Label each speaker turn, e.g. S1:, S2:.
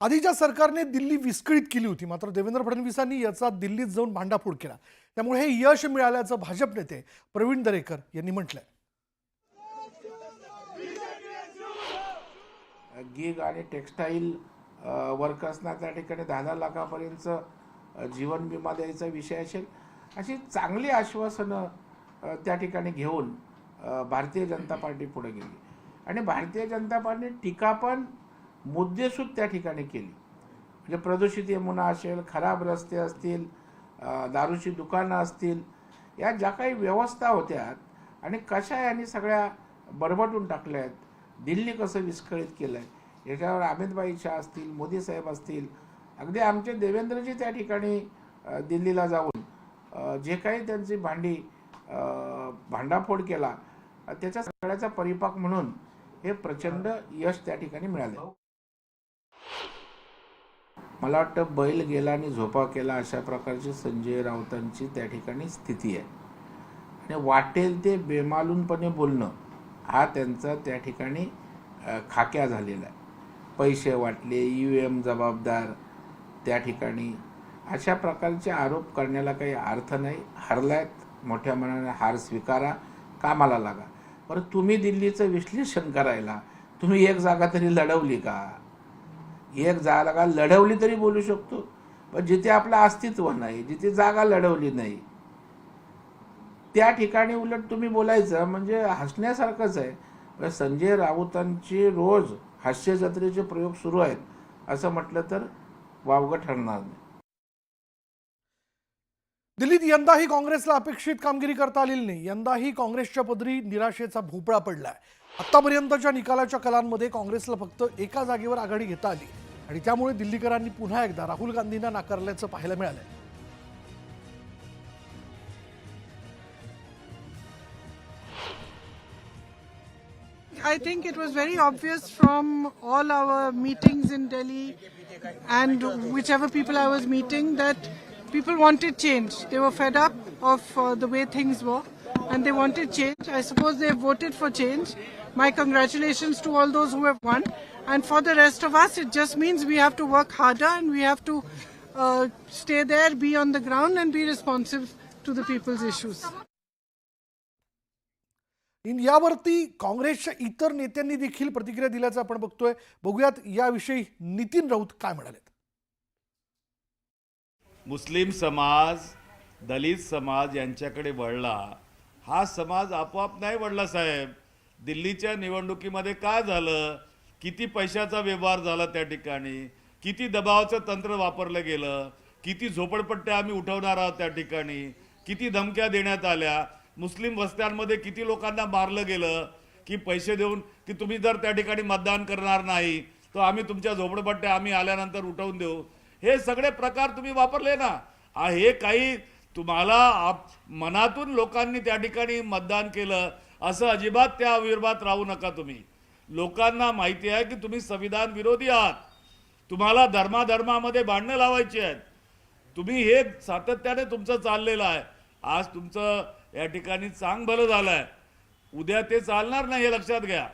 S1: आधीच्या सरकारने दिल्ली विस्कळीत केली होती, मात्र देवेंद्र फडणवीसांनी याचा दिल्लीत जाऊन भांडाफोड केला. त्यामुळे हे यश मिळाल्याचं भाजप नेते प्रवीण दरेकर यांनी म्हटलंय.
S2: गिग आणि टेक्स्टाईल वर्कर्सना त्या ठिकाणी 10-10 लाखापर्यंत जीवन विमा द्यायचा विषय असेल, अशी चांगली आश्वासनं त्या ठिकाणी घेऊन भारतीय जनता पार्टी पुढे गेली. आणि भारतीय जनता पार्टी टीका पण मुद्देसूद त्या ठिकाणी केली. म्हणजे प्रदूषित यमुना असेल, खराब रस्ते असतील, दारूची दुकानं असतील, या ज्या काही व्यवस्था होत्या आणि कशा यांनी सगळ्या बरबटून टाकल्या आहेत, दिल्ली कसं विस्कळीत केलं आहे, याच्यावर अमितभाई शाह असतील, मोदी साहेब असतील, अगदी आमचे देवेंद्रजी त्या ठिकाणी दिल्लीला जाऊन जे काही त्यांची भांडाफोड केला, त्याच्या सगळ्याचा परिपाक म्हणून हे प्रचंड यश त्या ठिकाणी मिळालं. मला वाटतं बैल गेला आणि झोपा केला अशा प्रकारची संजय राऊतांची त्या ठिकाणी स्थिती आहे. आणि वाटेल ते बेमालूनपणे बोलणं हा त्यांचा त्या ठिकाणी खाक्या झालेला आहे. पैसे वाटले, EVM जबाबदार त्या ठिकाणी, अशा प्रकारचे आरोप करण्याला काही अर्थ नाही. हरलायत, मोठ्या मनाने हार स्वीकारा, कामाला लागा. बरं, तुम्ही दिल्लीचं विश्लेषण करायला तुम्ही एक जागा तरी लढवली का? एक जागा लढवली तरी बोलू शकतो, पण जिथे आपलं अस्तित्व नाही, जिथे जागा लढवली नाही, त्या ठिकाणी उलट तुम्ही बोलायचं म्हणजे हसण्यासारखंच आहे. संजय राऊतांचे रोज हास्य जत्रेचे प्रयोग सुरू आहेत असं म्हटलं तर वावगं ठरणार नाही.
S1: दिल्लीत यंदाही काँग्रेसला अपेक्षित कामगिरी करता आलेली नाही. यंदाही काँग्रेसच्या पदरी निराशेचा भोपळा पडलाय. आतापर्यंतच्या निकालाच्या कलांमध्ये काँग्रेसला फक्त एका जागेवर आघाडी घेता आली आणि त्यामुळे दिल्लीकरांनी पुन्हा एकदा राहुल गांधींना नाकारल्याचं पाहायला मिळालंय.
S3: I think it was very obvious from all our meetings in Delhi and whichever people I was meeting that people wanted change. They were fed up of the way things were and they wanted change. I suppose they voted for change. My congratulations to all those who have won. And for the rest of us, it just means we have to work harder and we have to stay there, be on the ground and be responsive to the people's issues.
S1: यावरती काँग्रेसच्या इतर नेत्यांनी देखील प्रतिक्रिया दिल्याचं आपण बघतोय. बघूयात याविषयी नितीन राऊत काय म्हणालेत.
S4: मुस्लिम समाज, दलित समाज यांच्याकडे वळला. हा समाज आपोआप नाही वळला साहेब. दिल्लीच्या निवडणुकीमध्ये काय झालं, किती पैशाचा व्यवहार झाला त्या ठिकाणी, किती दबावाचं तंत्र वापरलं गेलं, किती झोपडपट्ट्या आम्ही उठवणार आहोत त्या ठिकाणी, किती धमक्या देण्यात आल्या, मुस्लिम वस्त्यांमध्ये किती लोकांना मारलं गेलं की पैसे देऊन की तुम्ही जर त्या ठिकाणी मतदान करणार नाही तर आम्ही तुमच्या झोपडपट्ट्या आम्ही आल्यानंतर उठवून देऊ. हे सगळे प्रकार तुम्ही वापरले ना. हे काही तुम्हाला मनातून लोकांनी त्या ठिकाणी मतदान केलं असं अजिबात त्या विरोधात राहू नका. तुम्ही लोकांना माहिती आहे की तुम्ही संविधान विरोधी आहात. तुम्हाला धर्माधर्मामध्ये भांडणं लावायची आहेत. तुम्ही हे सातत्याने तुमचं चाललेलं आहे. आज तुमचं या ठिकाणी चांग भलं झालंय, उद्या ते चालणार नाही हे लक्षात घ्या.